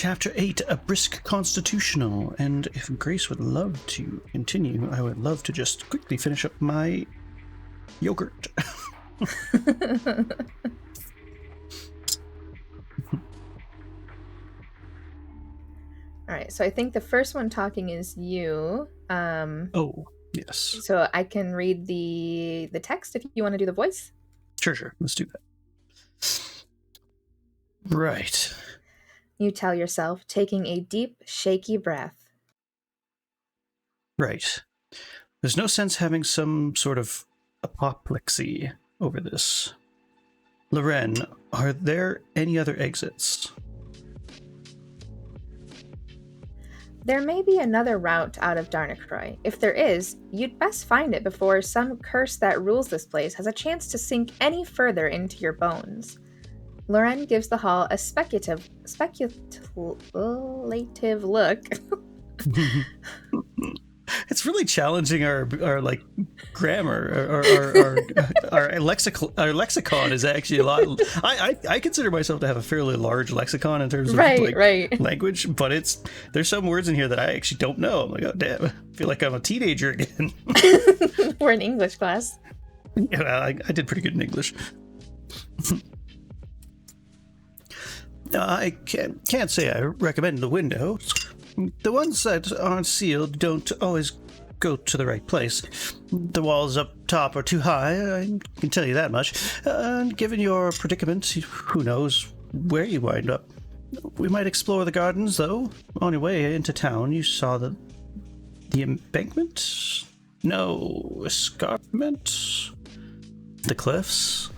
Chapter 8, A Brisk Constitutional. And if Grayce would love to continue, I would love to just quickly finish up my yogurt. All right, so I think the first one talking is you. Oh, yes. So I can read the text if you want to do the voice. Sure. Let's do that. Right. You tell yourself, taking a deep, shaky breath. Right. There's no sense having some sort of apoplexy over this. Loren, are there any other exits? There may be another route out of Darnacroy. If there is, you'd best find it before some curse that rules this place has a chance to sink any further into your bones. Loren gives the hall a speculative look. It's really challenging our like grammar. Our lexicon is actually a lot. I consider myself to have a fairly large lexicon in terms of language, but there's some words in here that I actually don't know. I'm like, oh damn, I feel like I'm a teenager again. We're in English class. Yeah, I did pretty good in English. I can't say I recommend the windows. The ones that aren't sealed don't always go to the right place. The walls up top are too high, I can tell you that much. And given your predicament, who knows where you wind up. We might explore the gardens, though. On your way into town, you saw the embankment? No, escarpment? The cliffs?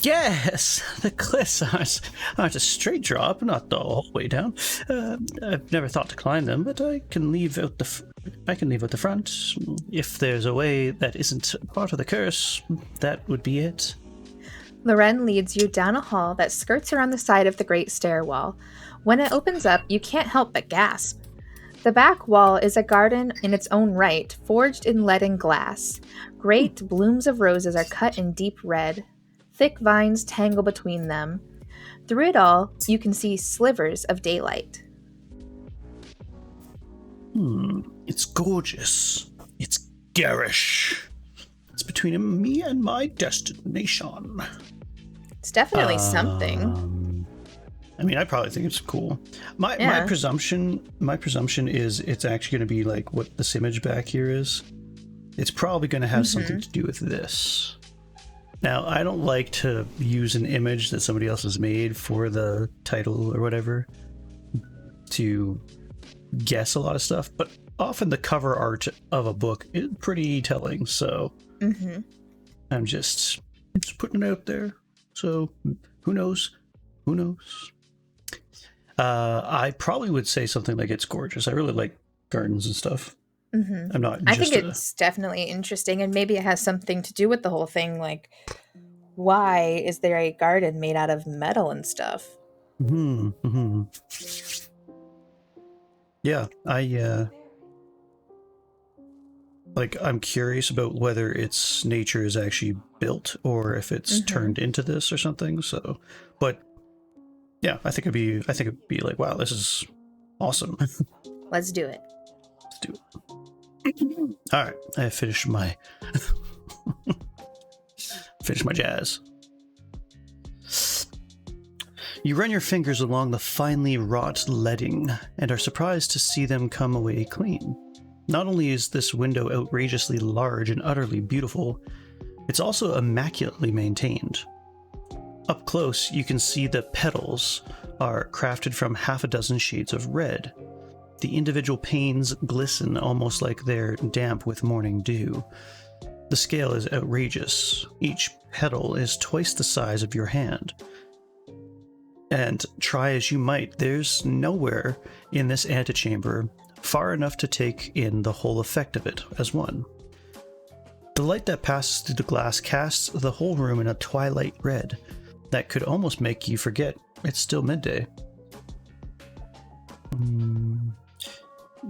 Yes, the cliffs aren't a straight drop, not the whole way down. I've never thought to climb them, but I can leave out the front. If there's a way that isn't part of the curse, that would be it. Loren leads you down a hall that skirts around the side of the great stairwell. When it opens up, you can't help but gasp. The back wall is a garden in its own right, forged in lead and glass. Great blooms of roses are cut in deep red. Thick vines tangle between them. Through it all, you can see slivers of daylight. It's gorgeous. It's garish. It's between me and my destination. It's definitely something. I mean, I probably think it's cool. My presumption is it's actually going to be like what this image back here is. It's probably going to have something to do with this. Now, I don't like to use an image that somebody else has made for the title or whatever to guess a lot of stuff, but often the cover art of a book is pretty telling, so I'm just putting it out there. So, who knows? Who knows? I probably would say something like it's gorgeous. I really like gardens and stuff. I'm not. I think it's definitely interesting, and maybe it has something to do with the whole thing. Like, why is there a garden made out of metal and stuff? Yeah, I'm curious about whether its nature is actually built or if it's turned into this or something. So, but yeah, I think it'd be like, wow, this is awesome. Let's do it. Let's do it. All right, I finished my jazz. You run your fingers along the finely wrought leading and are surprised to see them come away clean. Not only is this window outrageously large and utterly beautiful, it's also immaculately maintained. Up close, you can see the petals are crafted from half a dozen shades of red. The individual panes glisten almost like they're damp with morning dew. The scale is outrageous. Each petal is twice the size of your hand. And try as you might, there's nowhere in this antechamber far enough to take in the whole effect of it as one. The light that passes through the glass casts the whole room in a twilight red that could almost make you forget it's still midday.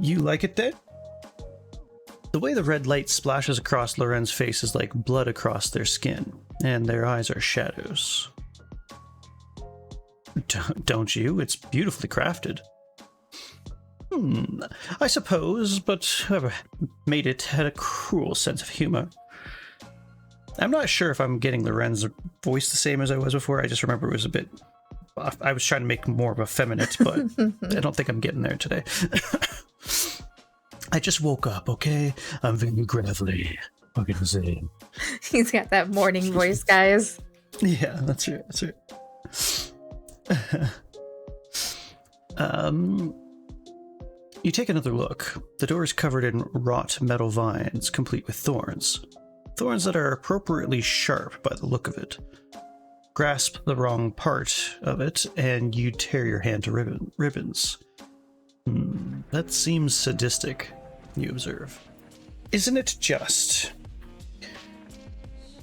You like it then? The way the red light splashes across Loren's face is like blood across their skin, and their eyes are shadows. Don't you? It's beautifully crafted. I suppose, but whoever made it had a cruel sense of humor. I'm not sure if I'm getting Loren's voice the same as I was before. I just remember it was a bit... I was trying to make more of a feminine, but I don't think I'm getting there today. I just woke up, okay? I'm very gravelly. What can I say? He's got that morning voice, guys. Yeah, that's right. You take another look. The door is covered in wrought metal vines, complete with thorns. Thorns that are appropriately sharp by the look of it. Grasp the wrong part of it, and you tear your hand to ribbons. That seems sadistic, you observe. Isn't it just?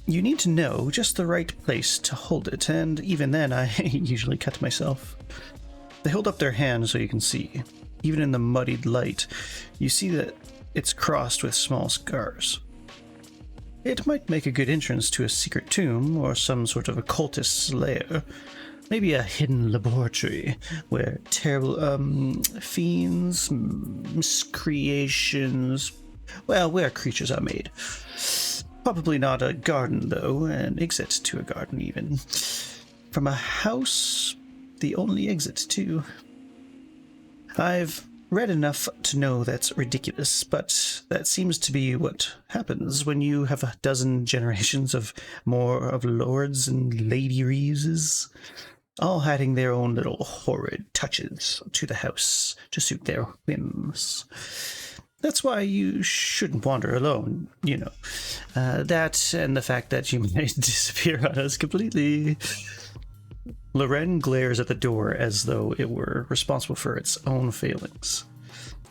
You need to know just the right place to hold it, and even then I usually cut myself. They hold up their hand so you can see. Even in the muddied light, you see that it's crossed with small scars. It might make a good entrance to a secret tomb or some sort of occultist's lair. Maybe a hidden laboratory where terrible, fiends, miscreations, well, where creatures are made. Probably not a garden, though, an exit to a garden, even. From a house, the only exit, too. I've read enough to know that's ridiculous, but that seems to be what happens when you have a dozen generations of more of lords and lady reeses, all adding their own little horrid touches to the house to suit their whims. That's why you shouldn't wander alone, you know. That and the fact that you might disappear on us completely. Loren glares at the door as though it were responsible for its own failings.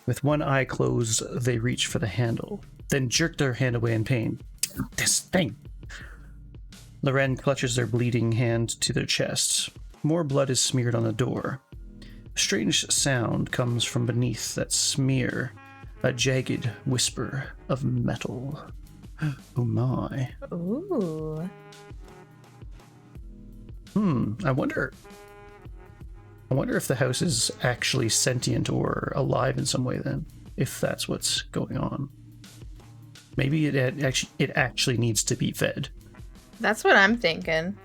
With one eye closed, they reach for the handle, then jerk their hand away in pain. This thing! Loren clutches their bleeding hand to their chest. More blood is smeared on the door. A strange sound comes from beneath that smear, a jagged whisper of metal. Oh my. Ooh. I wonder if the house is actually sentient or alive in some way then, if that's what's going on. Maybe it actually needs to be fed. That's what I'm thinking.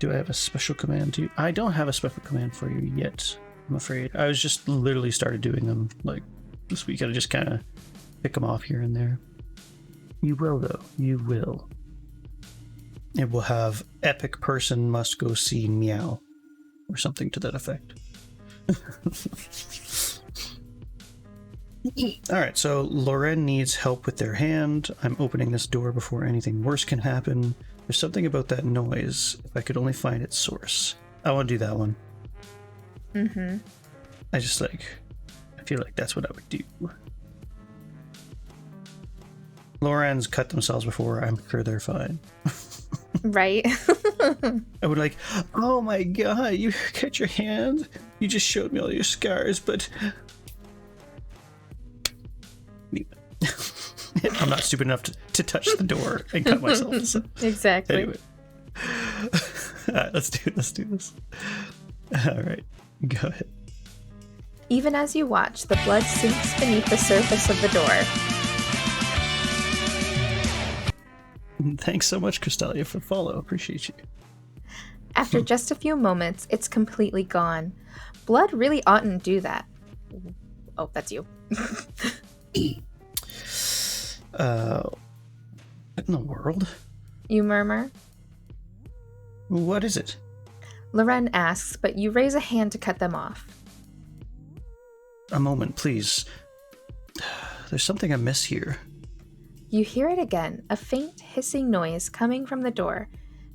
Do I have a special command to you? I don't have a special command for you yet, I'm afraid. I was just literally started doing them like this week. I just kind of pick them off here and there. You will, though. You will. It will have epic person must go see meow or something to that effect. Alright, so Loren needs help with their hand. I'm opening this door before anything worse can happen. There's something about that noise. If I could only find its source. I want to do that one. I feel like that's what I would do. Loren's cut themselves before. I'm sure they're fine. Right? I would like, oh my god, you cut your hand? You just showed me all your scars, but... I'm not stupid enough to touch the door and cut myself. So. Exactly. Anyway. Let's do this. Alright, go ahead. Even as you watch, the blood sinks beneath the surface of the door. Thanks so much, Crystalia, for the follow. Appreciate you. After just a few moments, it's completely gone. Blood really oughtn't do that. Oh, that's you. What in the world? You murmur. What is it? Loren asks, but you raise a hand to cut them off. A moment, please. There's something amiss here. You hear it again, a faint hissing noise coming from the door.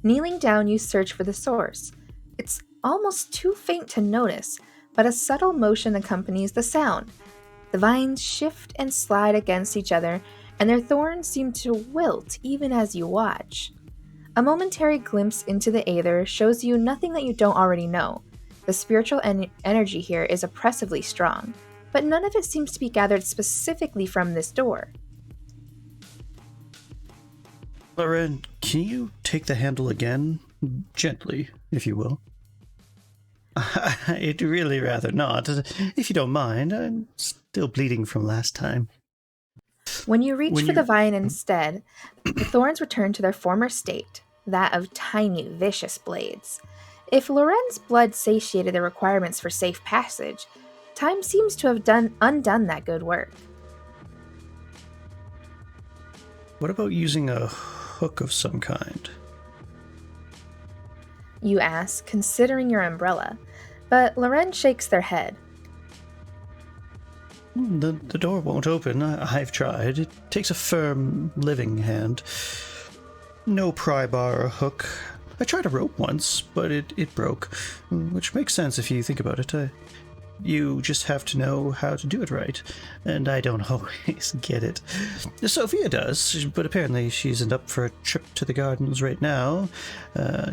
Kneeling down, you search for the source. It's almost too faint to notice, but a subtle motion accompanies the sound. The vines shift and slide against each other, and their thorns seem to wilt even as you watch. A momentary glimpse into the aether shows you nothing that you don't already know. The spiritual energy here is oppressively strong, but none of it seems to be gathered specifically from this door. Loren, can you take the handle again? Gently, if you will. I'd really rather not. If you don't mind, I'm still bleeding from last time. When you reach When for the you... vine instead, the thorns return to their former state, that of tiny, vicious blades. If Loren's blood satiated the requirements for safe passage, time seems to have undone that good work. What about using a hook of some kind? You ask, considering your umbrella, but Loren shakes their head. The door won't open. I've tried. It takes a firm, living hand. No pry bar or hook. I tried a rope once, but it broke, which makes sense if you think about it. You just have to know how to do it right, and I don't always get it. Sophia does, but apparently she isn't up for a trip to the gardens right now,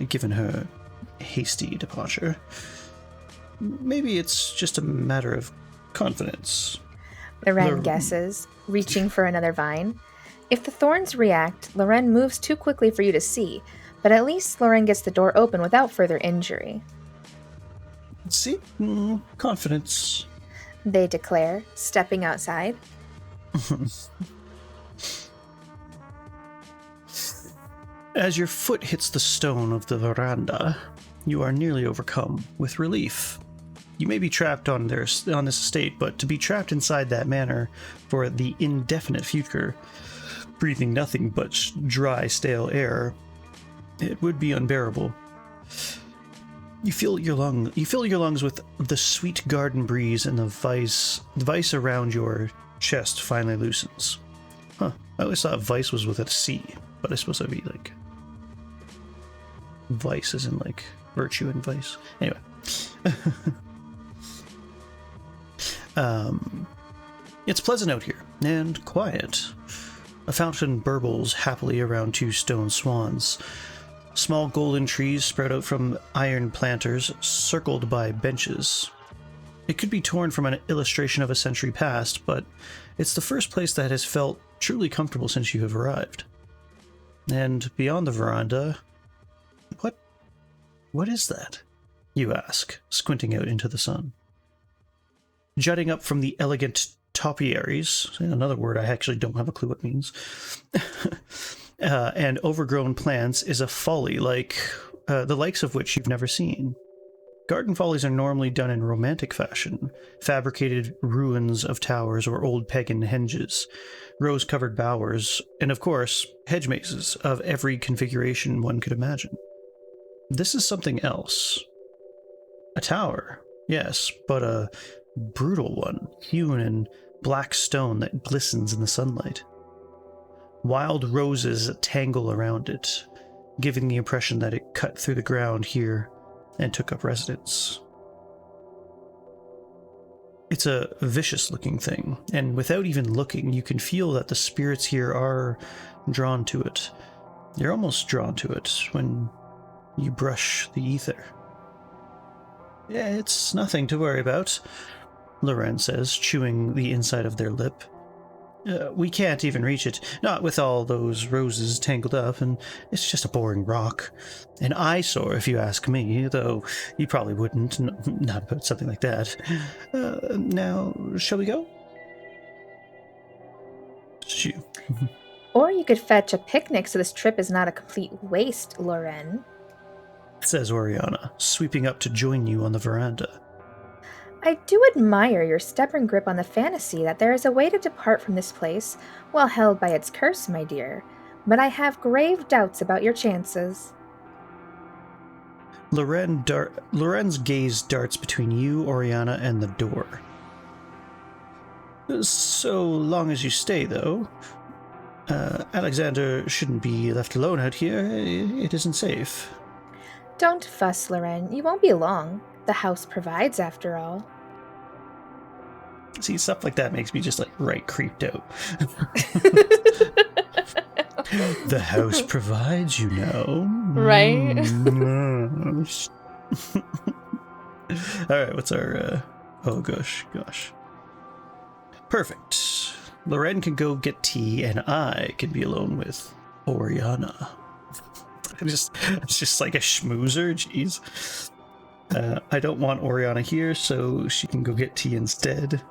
given her hasty departure. Maybe it's just a matter of confidence. Loren guesses, reaching for another vine. If the thorns react, Loren moves too quickly for you to see, but at least Loren gets the door open without further injury. See? Confidence. They declare, stepping outside. As your foot hits the stone of the veranda, you are nearly overcome with relief. You may be trapped on this estate, but to be trapped inside that manor for the indefinite future, breathing nothing but dry, stale air, it would be unbearable. You fill your lungs with the sweet garden breeze, and the vice around your chest finally loosens. Huh. I always thought vice was with a C, but I suppose that'd be like vice as in like virtue and vice. Anyway. It's pleasant out here, and quiet. A fountain burbles happily around two stone swans. Small golden trees sprout out from iron planters, circled by benches. It could be torn from an illustration of a century past, but it's the first place that has felt truly comfortable since you have arrived. And beyond the veranda, what is that? You ask, squinting out into the sun. Jutting up from the elegant topiaries, another word I actually don't have a clue what it means, and overgrown plants is a folly like the likes of which you've never seen. Garden follies are normally done in romantic fashion, fabricated ruins of towers or old pagan henges, rose-covered bowers, and of course, hedge mazes of every configuration one could imagine. This is something else. A tower, yes, but a brutal one, hewn in black stone that glistens in the sunlight. Wild roses tangle around it, giving the impression that it cut through the ground here and took up residence. It's a vicious-looking thing, and without even looking, you can feel that the spirits here are drawn to it. You're almost drawn to it when you brush the ether. Yeah, it's nothing to worry about, Loren says, chewing the inside of their lip. We can't even reach it, not with all those roses tangled up, and it's just a boring rock. An eyesore, if you ask me, though you probably wouldn't, not about something like that. Now, shall we go? Shoo. Or you could fetch a picnic so this trip is not a complete waste, Loren, says Oriana, sweeping up to join you on the veranda. I do admire your stubborn grip on the fantasy that there is a way to depart from this place while held by its curse, my dear, but I have grave doubts about your chances. Loren's gaze darts between you, Oriana, and the door. So long as you stay, though. Alexander shouldn't be left alone out here. It isn't safe. Don't fuss, Loren. You won't be long. The house provides, after all. See, stuff like that makes me just, right creeped out. The house provides, you know. Right? Alright, what's our, oh gosh. Perfect. Loren can go get tea, and I can be alone with Oriana. It's just like a schmoozer, jeez. I don't want Oriana here, so she can go get tea instead.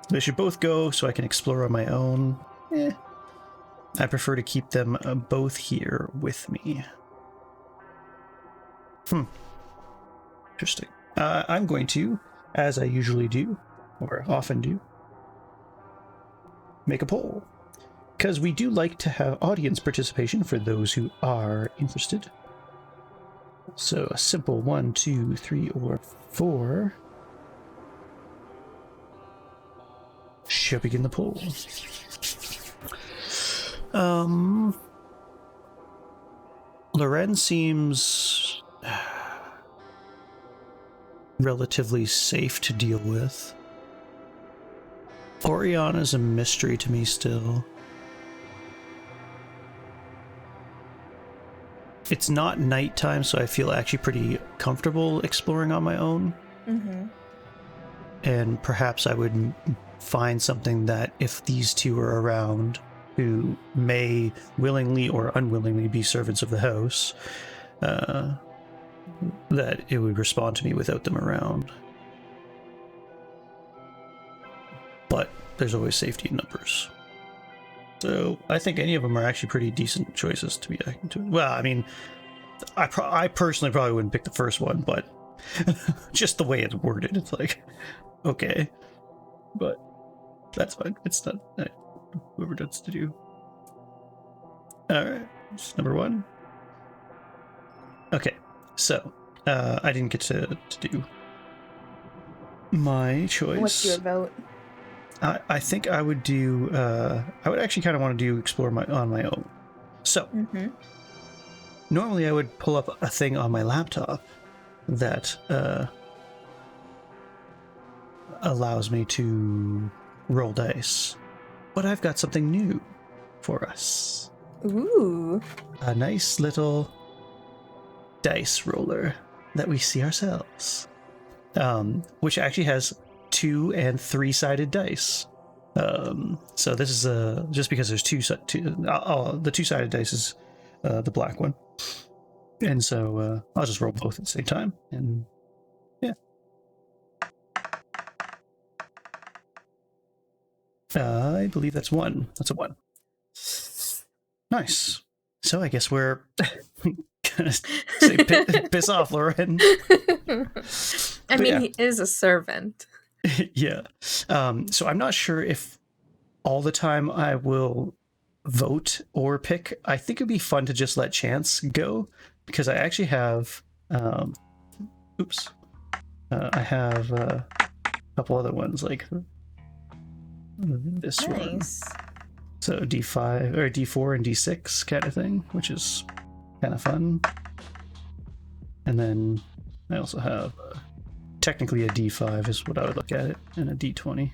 They should both go so I can explore on my own. I prefer to keep them both here with me. Interesting. I'm going to, as I usually do, or often do, make a poll. Because we do like to have audience participation for those who are interested. So a simple 1, 2, 3, or 4. Shall begin the poll. Loren seems relatively safe to deal with. Oriana's a mystery to me still. It's not nighttime, so I feel actually pretty comfortable exploring on my own. Mm-hmm. And perhaps I would find something that if these two are around, who may willingly or unwillingly be servants of the house, that it would respond to me without them around. But there's always safety in numbers. So I think any of them are actually pretty decent choices to be acting to. Well, I mean, I personally probably wouldn't pick the first one, but just the way it's worded, it's like, okay. But that's fine. It's not whoever does to do. Alright, number 1. Okay, so I didn't get to do my choice. What's your vote? I think I would do. I would actually kind of want to do explore on my own. So normally I would pull up a thing on my laptop that allows me to roll dice, but I've got something new for us. Ooh, A nice little dice roller that we see ourselves, which actually has 2 and 3-sided dice. So this is just because there's the 2-sided dice is the black one, and so I'll just roll both at the same time, and yeah. I believe that's 1. That's a 1. Nice. So I guess we're gonna say piss off, Lauren. I mean, he is a servant. Yeah. So I'm not sure if all the time I will vote or pick. I think it'd be fun to just let chance go, because I actually have I have a couple other ones like this one. So D5 or D4 and D6 kind of thing, which is kind of fun. And then I also have technically a D5 is what I would look at it, and a D20.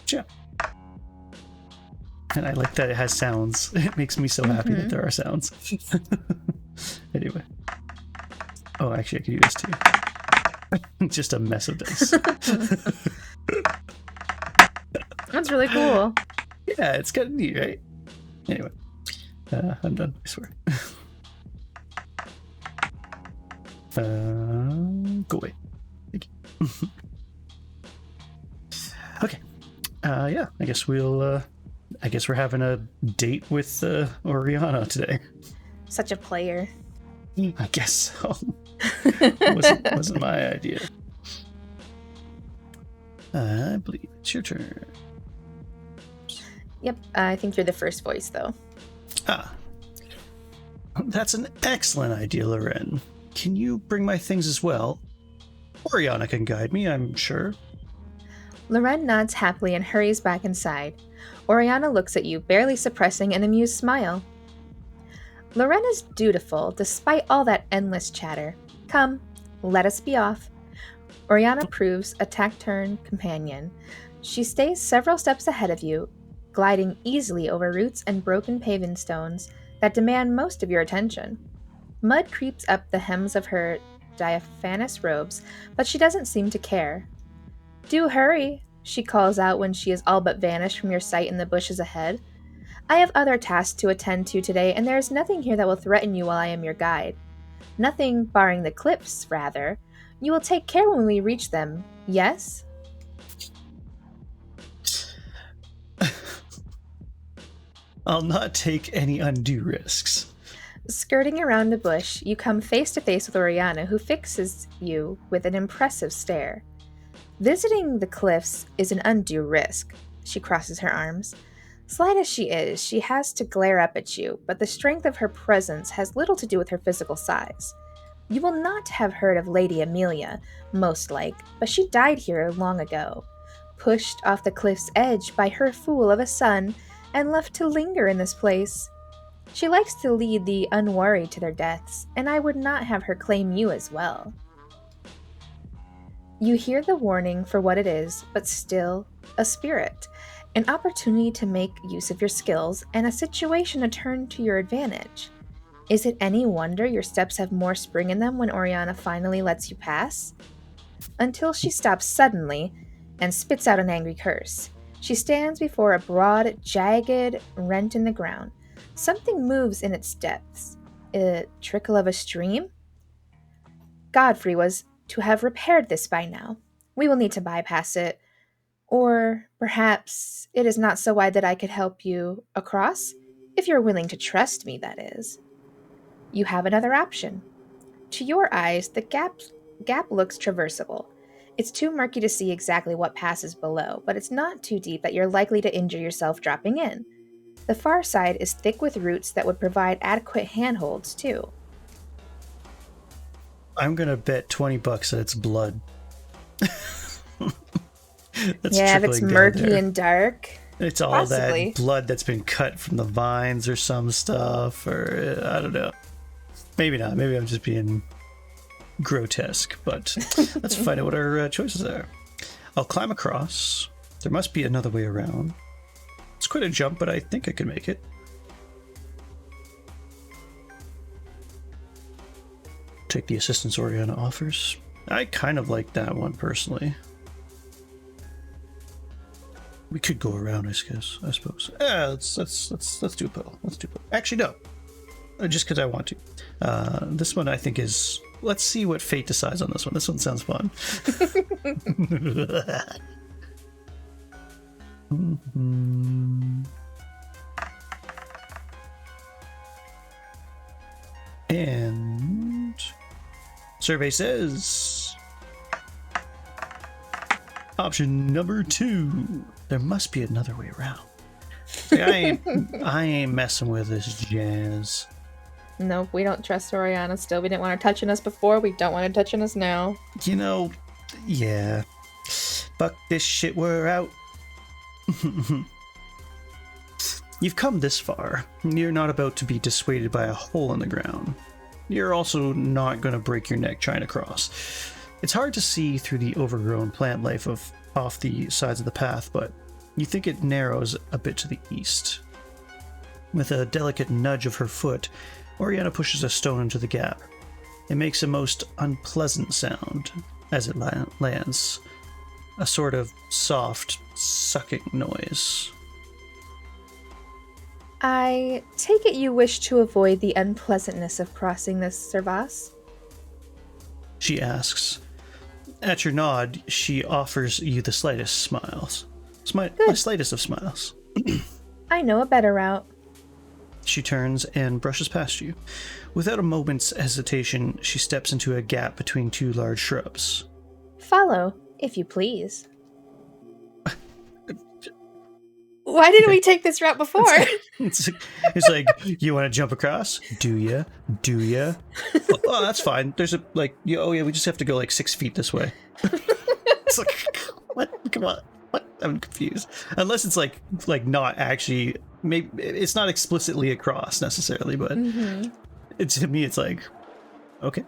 Yeah. And I like that it has sounds. It makes me so happy that there are sounds. Anyway. Oh, actually I could do this too. Just a mess of dice. That's really cool. Yeah, it's kind of neat, right? Anyway, I'm done, I swear. Go away. Thank you. Okay. Yeah, I guess we're having a date with Oriana today. Such a player. I guess so. wasn't my idea. I believe it's your turn. Yep, I think you're the first voice, though. That's an excellent idea, Loren. Can you bring my things as well? Oriana can guide me, I'm sure. Loren nods happily and hurries back inside. Oriana looks at you, barely suppressing an amused smile. Loren is dutiful, despite all that endless chatter. Come, let us be off. Oriana proves a taciturn companion. She stays several steps ahead of you, gliding easily over roots and broken paving stones that demand most of your attention. Mud creeps up the hems of her diaphanous robes, but she doesn't seem to care. Do hurry, she calls out when she is all but vanished from your sight in the bushes ahead. I have other tasks to attend to today, and there is nothing here that will threaten you while I am your guide. Nothing barring the cliffs, rather. You will take care when we reach them, yes? I'll not take any undue risks. Skirting around a bush, you come face to face with Oriana, who fixes you with an impressive stare. Visiting the cliffs is an undue risk. She crosses her arms. Slight as she is, she has to glare up at you, but the strength of her presence has little to do with her physical size. You will not have heard of Lady Amelia, most like, but she died here long ago, pushed off the cliff's edge by her fool of a son, and left to linger in this place. She likes to lead the unworried to their deaths, and I would not have her claim you as well. You hear the warning for what it is, but still, a spirit, an opportunity to make use of your skills, and a situation to turn to your advantage. Is it any wonder your steps have more spring in them when Oriana finally lets you pass? Until she stops suddenly and spits out an angry curse. She stands before a broad, jagged rent in the ground. Something moves in its depths. A trickle of a stream? Godfrey was to have repaired this by now. We will need to bypass it. Or perhaps it is not so wide that I could help you across? If you're willing to trust me, that is. You have another option. To your eyes, the gap looks traversable. It's too murky to see exactly what passes below, but it's not too deep that you're likely to injure yourself dropping in. The far side is thick with roots that would provide adequate handholds, too. I'm gonna bet $20 that it's blood. Yeah, if it's murky and dark. It's all possibly that blood that's been cut from the vines or some stuff, or I don't know. Maybe not. Maybe I'm just being grotesque, but let's find out what our choices are. I'll climb across. There must be another way around. It's quite a jump, but I think I can make it. Take the assistance Oriana offers. I kind of like that one personally. We could go around, I suppose. Yeah, let's do a puddle. Let's do a puddle. Actually, no. Just because I want to. This one I think is... Let's see what fate decides on this one. This one sounds fun. And... Survey says... Option number 2. There must be another way around. I ain't messing with this jazz. Nope, we don't trust Oriana still. We didn't want her touching us before. We don't want her touching us now. You know, yeah. Fuck this shit, we're out. You've come this far. You're not about to be dissuaded by a hole in the ground. You're also not going to break your neck trying to cross. It's hard to see through the overgrown plant life off the sides of the path, but you think it narrows a bit to the east. With a delicate nudge of her foot, Oriana pushes a stone into the gap. It makes a most unpleasant sound as it lands, a sort of soft, sucking noise. I take it you wish to avoid the unpleasantness of crossing this servas? She asks. At your nod, she offers you the slightest smiles. My slightest of smiles. I know a better route. She turns and brushes past you. Without a moment's hesitation, she steps into a gap between two large shrubs. Follow, if you please. Why didn't we take this route before? It's like, you want to jump across? Do ya? Oh, that's fine. There's a, like, oh yeah, we just have to go like 6 feet this way. It's like, what? Come on. What? I'm confused. Unless it's like not actually, maybe it's not explicitly across necessarily, but to me it's like, okay.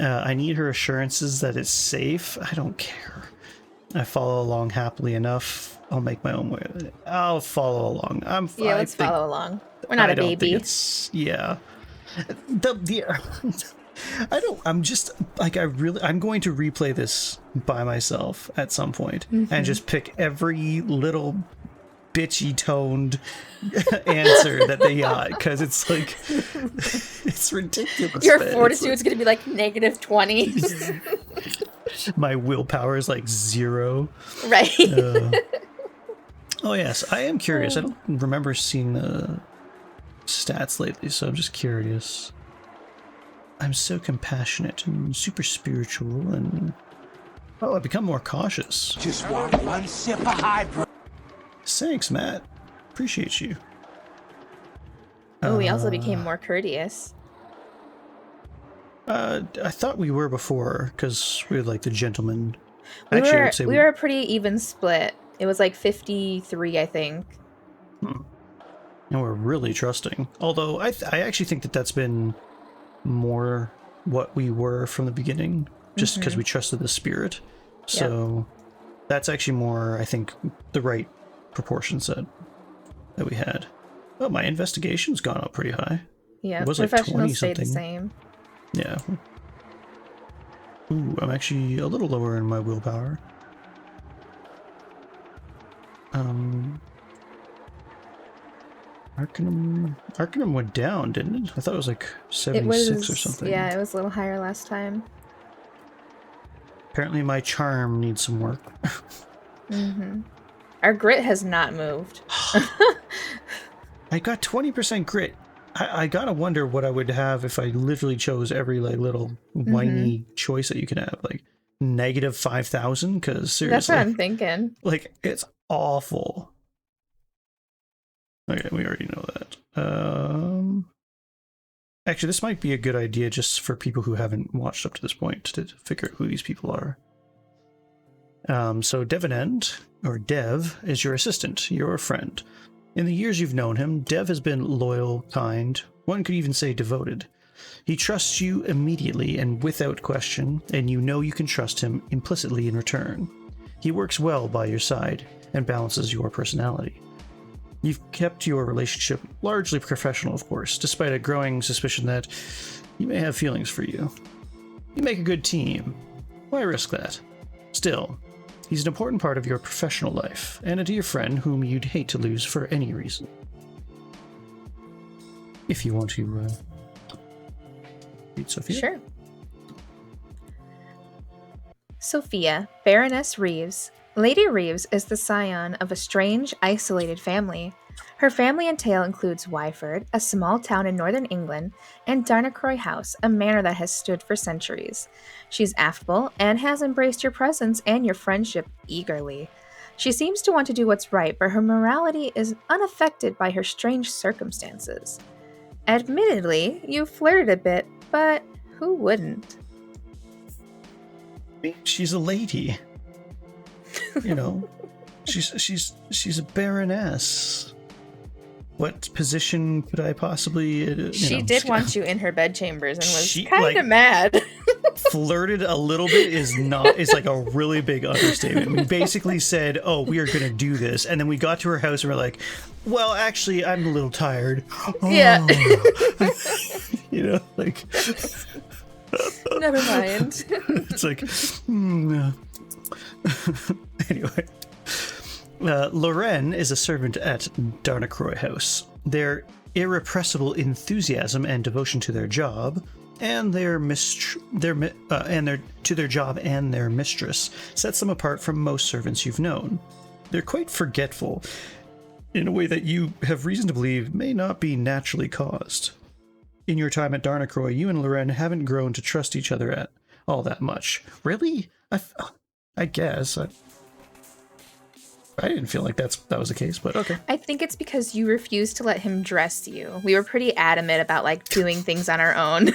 I need her assurances that it's safe. I don't care. I follow along happily enough. I'll make my own way. I'll follow along. I'm fine. Yeah, let's follow along. We're not a baby. Yeah. I'm just like, I'm going to replay this by myself at some point and just pick every little bitchy toned answer that they got, because it's like it's ridiculous. Your man. fortitude is going to be like -20. My willpower is like 0. Right. Oh yes, I am curious. I don't remember seeing the stats lately, so I'm just curious. I'm so compassionate and super spiritual, and I've become more cautious. Just want one sip of hybrid. Thanks, Matt. Appreciate you. Oh, we also became more courteous. I thought we were before, because we had like the gentleman. We Actually, I would say were a pretty even split. It was like 53, I think. And we're really trusting. Although I actually think that that's been more what we were from the beginning, just because we trusted the spirit. So that's actually more, I think, the right proportion set that we had. Oh, my investigation's gone up pretty high. Yeah, it was like professional 20 stayed the something. same. Yeah. Ooh, I'm actually a little lower in my willpower. Arcanum went down, didn't it? I thought it was like 76 or something. Yeah, it was a little higher last time. Apparently my charm needs some work. Our grit has not moved. I got 20% grit. I gotta wonder what I would have if I literally chose every like little whiny choice that you can have, like -5,000. Because seriously, That's what I'm thinking. like it's awful. Okay, we already know that. Actually, this might be a good idea just for people who haven't watched up to this point to figure out who these people are. So Devenend, or Dev, is your assistant, your friend. In the years you've known him, Dev has been loyal, kind, one could even say devoted. He trusts you immediately and without question, and you know you can trust him implicitly in return. He works well by your side and balances your personality. You've kept your relationship largely professional, of course, despite a growing suspicion that he may have feelings for you. You make a good team. Why risk that? Still, he's an important part of your professional life, and a dear friend whom you'd hate to lose for any reason. If you want to read Sophia. Sure. Sophia, Baroness Reeves. Lady Reeves is the scion of a strange, isolated family. Her family entail includes Wyford, a small town in northern England, and Darnacroy House, a manor that has stood for centuries. She's affable and has embraced your presence and your friendship eagerly. She seems to want to do what's right, but her morality is unaffected by her strange circumstances. Admittedly, you flirted a bit, but who wouldn't? She's a lady. You know, she's a baroness. What position could I possibly? She did want you in her bedchambers and was She, kind of like, mad. Flirted a little bit is like a really big understatement. We basically said, "Oh, we are going to do this," and then we got to her house and we're like, "Well, actually, I'm a little tired." Yeah. You know, like. Never mind. It's like, anyway. Loren is a servant at Darnacroy House. Their irrepressible enthusiasm and devotion to their job, and their job and their mistress, sets them apart from most servants you've known. They're quite forgetful, in a way that you have reason to believe may not be naturally caused. In your time at Darnacroy, you and Loren haven't grown to trust each other at all that much. Really? I guess. I didn't feel like that was the case, but okay. I think it's because you refused to let him dress you. We were pretty adamant about like doing things on our own.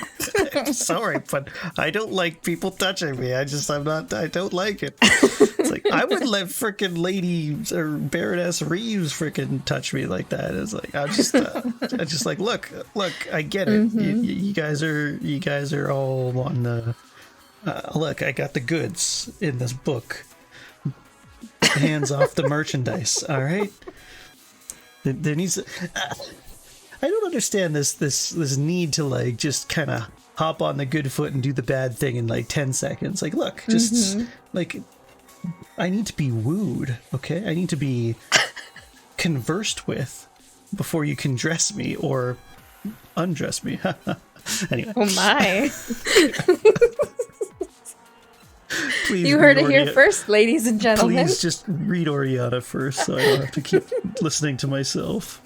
Sorry, but I don't like people touching me. I don't like it. It's like, I wouldn't let frickin' Lady or Baroness Reeves frickin' touch me like that. It's like, I'm just like, look, I get it. You guys are all wanting the, look, I got the goods in this book. Hands off the merchandise, all right? There needs to, I don't understand this need to like just kind of hop on the good foot and do the bad thing in like 10 seconds. Like, look, just like, I need to be wooed, okay? I need to be conversed with before you can dress me or undress me. Anyway. Oh my. Please You heard it read here first, ladies and gentlemen. Please just read Oriana first so I don't have to keep listening to myself.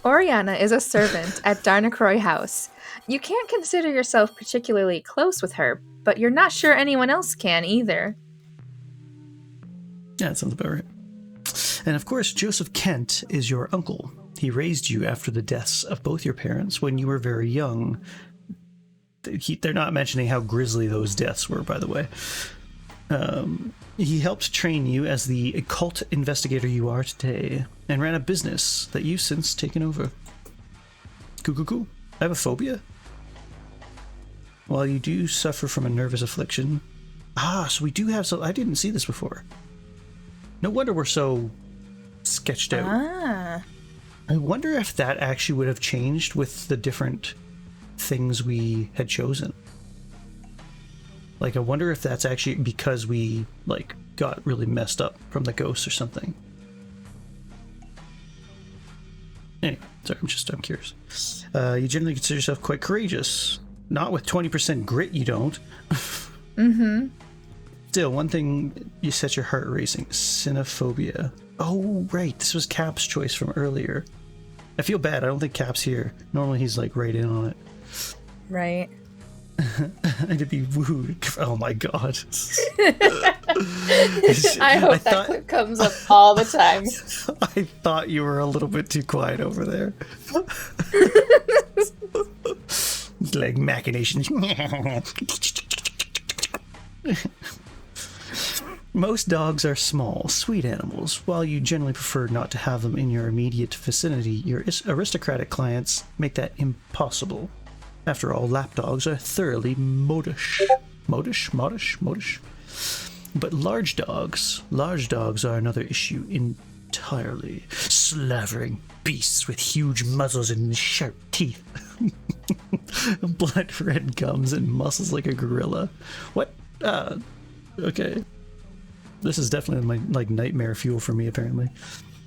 Oriana is a servant at Darnacroy House. You can't consider yourself particularly close with her, but you're not sure anyone else can either. Yeah, that sounds about right. And of course, Joseph Kent is your uncle. He raised you after the deaths of both your parents when you were very young. They're not mentioning how grisly those deaths were, by the way. He helped train you as the occult investigator you are today, and ran a business that you've since taken over. Cool. I have a phobia. While you do suffer from a nervous affliction... so we do have some... I didn't see this before. No wonder we're so sketched out. I wonder if that actually would have changed with the different things we had chosen. Like, I wonder if that's actually because we, like, got really messed up from the ghosts or something. Anyway, sorry, I'm curious. You generally consider yourself quite courageous. Not with 20% grit, you don't. Mm-hmm. Still, one thing, you set your heart racing. Cynophobia. Oh, right, this was Cap's choice from earlier. I feel bad, I don't think Cap's here. Normally he's, like, right in on it. Right. And to be wooed. Oh my god. I hope that clip comes up all the time. I thought you were a little bit too quiet over there. Like machinations. Most dogs are small, sweet animals. While you generally prefer not to have them in your immediate vicinity, your aristocratic clients make that impossible. After all, lapdogs are thoroughly modish. Modish? But large dogs are another issue entirely. Slavering beasts with huge muzzles and sharp teeth. Blood red gums and muscles like a gorilla. What? Okay. This is definitely my nightmare fuel for me, apparently.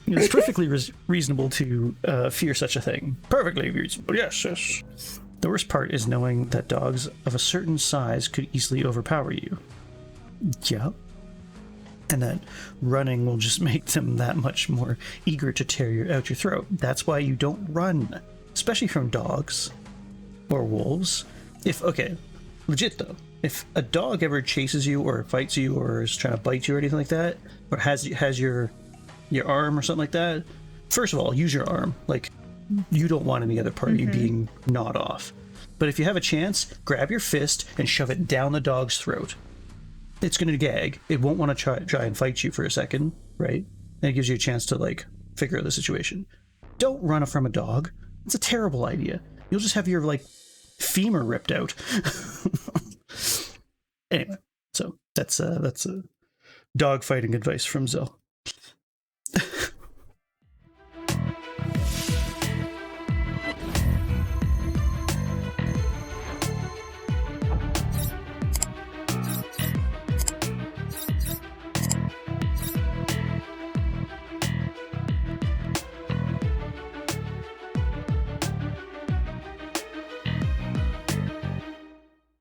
It's perfectly reasonable to fear such a thing. Perfectly reasonable, yes. The worst part is knowing that dogs of a certain size could easily overpower you. Yeah. And that running will just make them that much more eager to tear out your throat. That's why you don't run, especially from dogs or wolves. Legit though, if a dog ever chases you or fights you or is trying to bite you or anything like that, or has your arm or something like that, first of all, use your arm. Like, you don't want any other part of you being gnawed off. But if you have a chance, grab your fist and shove it down the dog's throat. It's going to gag. It won't want to try and fight you for a second, right? And it gives you a chance to, like, figure out the situation. Don't run from a dog. It's a terrible idea. You'll just have your, like, femur ripped out. Anyway, so that's dog fighting advice from Zell.